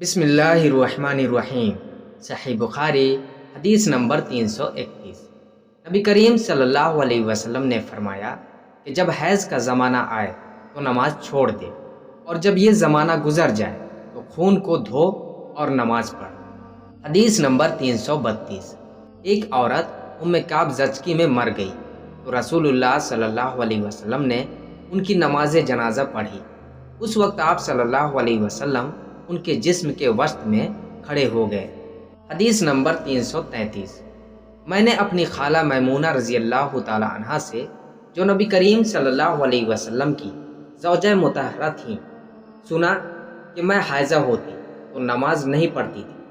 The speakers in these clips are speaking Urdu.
بسم اللہ الرحمن الرحیم۔ صحیح بخاری حدیث نمبر 331۔ نبی کریم صلی اللہ علیہ وسلم نے فرمایا کہ جب حیض کا زمانہ آئے تو نماز چھوڑ دے، اور جب یہ زمانہ گزر جائے تو خون کو دھو اور نماز پڑھ۔ حدیث نمبر 332۔ ایک عورت ام کعب زچگی میں مر گئی تو رسول اللہ صلی اللہ علیہ وسلم نے ان کی نماز جنازہ پڑھی۔ اس وقت آپ صلی اللہ علیہ وسلم ان کے جسم کے وسط میں کھڑے ہو گئے۔ حدیث نمبر 333۔ میں نے اپنی خالہ میمونہ رضی اللہ تعالی عنہا سے، جو نبی کریم صلی اللہ علیہ وسلم کی زوجہ مطہرہ تھیں، سنا کہ میں حائضہ ہوتی تو نماز نہیں پڑھتی تھی،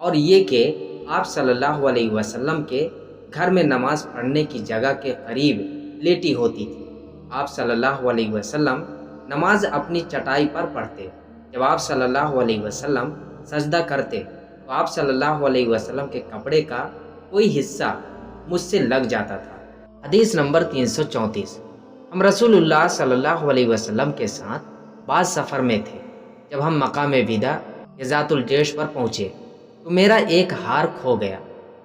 اور یہ کہ آپ صلی اللہ علیہ وسلم کے گھر میں نماز پڑھنے کی جگہ کے قریب لیٹی ہوتی تھی۔ آپ صلی اللہ علیہ وسلم نماز اپنی چٹائی پر پڑھتے۔ جب آپ صلی اللہ علیہ وسلم سجدہ کرتے تو آپ صلی اللہ علیہ وسلم کے کپڑے کا کوئی حصہ مجھ سے لگ جاتا تھا۔ حدیث نمبر 334۔ ہم رسول اللہ صلی اللہ علیہ وسلم کے ساتھ بعض سفر میں تھے۔ جب ہم مقام وداع یا ذات الجیش پر پہنچے تو میرا ایک ہار کھو گیا۔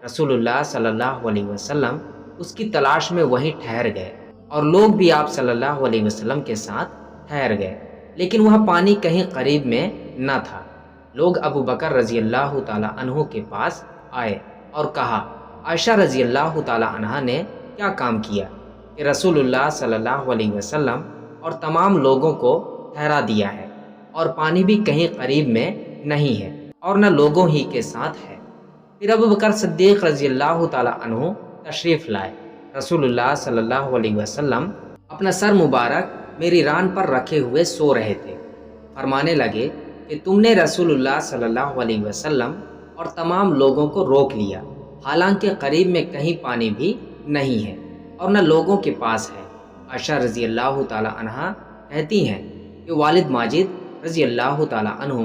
رسول اللہ صلی اللہ علیہ وسلم اس کی تلاش میں وہیں ٹھہر گئے، اور لوگ بھی آپ صلی اللہ علیہ وسلم کے ساتھ ٹھہر گئے، لیکن وہاں پانی کہیں قریب میں نہ تھا۔ لوگ ابو بکر رضی اللہ تعالی عنہ کے پاس آئے اور کہا، عائشہ رضی اللہ تعالی عنہا نے کیا کام کیا کہ رسول اللہ صلی اللہ علیہ وسلم اور تمام لوگوں کو ٹھہرا دیا ہے، اور پانی بھی کہیں قریب میں نہیں ہے اور نہ لوگوں ہی کے ساتھ ہے۔ پھر ابو بکر صدیق رضی اللہ تعالی عنہ تشریف لائے۔ رسول اللہ صلی اللہ علیہ وسلم اپنا سر مبارک میری ران پر رکھے ہوئے سو رہے تھے۔ فرمانے لگے کہ تم نے رسول اللہ صلی اللہ علیہ وسلم اور تمام لوگوں کو روک لیا، حالانکہ قریب میں کہیں پانی بھی نہیں ہے اور نہ لوگوں کے پاس ہے۔ عائشہ رضی اللہ تعالی عنہا کہتی ہیں کہ والد ماجد رضی اللہ تعالی عنہ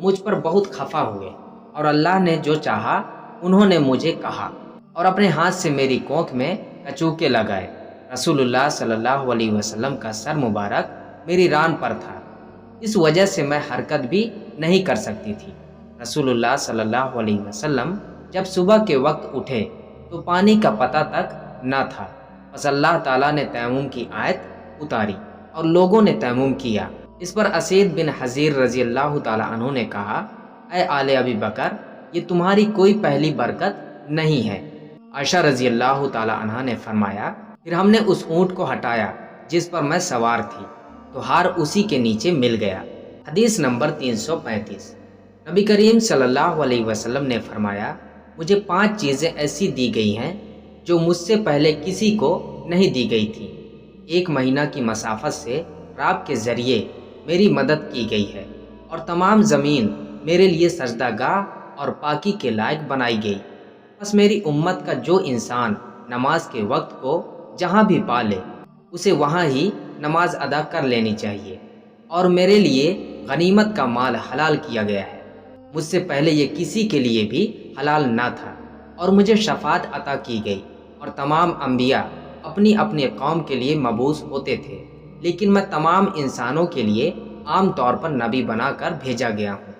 مجھ پر بہت خفا ہوئے، اور اللہ نے جو چاہا انہوں نے مجھے کہا، اور اپنے ہاتھ سے میری کونکھ میں کچوکے لگائے۔ رسول اللہ صلی اللہ علیہ وسلم کا سر مبارک میری ران پر تھا، اس وجہ سے میں حرکت بھی نہیں کر سکتی تھی۔ رسول اللہ صلی اللہ علیہ وسلم جب صبح کے وقت اٹھے تو پانی کا پتہ تک نہ تھا، پس اللہ تعالیٰ نے تیمم کی آیت اتاری اور لوگوں نے تیمم کیا۔ اس پر اسید بن حضیر رضی اللہ تعالیٰ عنہ نے کہا، اے آل ابی بکر، یہ تمہاری کوئی پہلی برکت نہیں ہے۔ عائشہ رضی اللہ تعالیٰ عنہ نے فرمایا، پھر ہم نے اس اونٹ کو ہٹایا جس پر میں سوار تھی، تو ہار اسی کے نیچے مل گیا۔ حدیث نمبر 335۔ نبی کریم صلی اللہ علیہ وسلم نے فرمایا، مجھے 5 چیزیں ایسی دی گئی ہیں جو مجھ سے پہلے کسی کو نہیں دی گئی تھی۔ 1 مہینہ کی مسافت سے راب کے ذریعے میری مدد کی گئی ہے، اور تمام زمین میرے لیے سجدہ گاہ اور پاکی کے لائق بنائی گئی۔ بس میری امت کا جو انسان نماز کے وقت کو جہاں بھی پالے، اسے وہاں ہی نماز ادا کر لینی چاہیے، اور میرے لیے غنیمت کا مال حلال کیا گیا ہے۔ مجھ سے پہلے یہ کسی کے لیے بھی حلال نہ تھا، اور مجھے شفاعت عطا کی گئی، اور تمام انبیاء اپنی اپنی قوم کے لیے مبعوث ہوتے تھے، لیکن میں تمام انسانوں کے لیے عام طور پر نبی بنا کر بھیجا گیا ہوں۔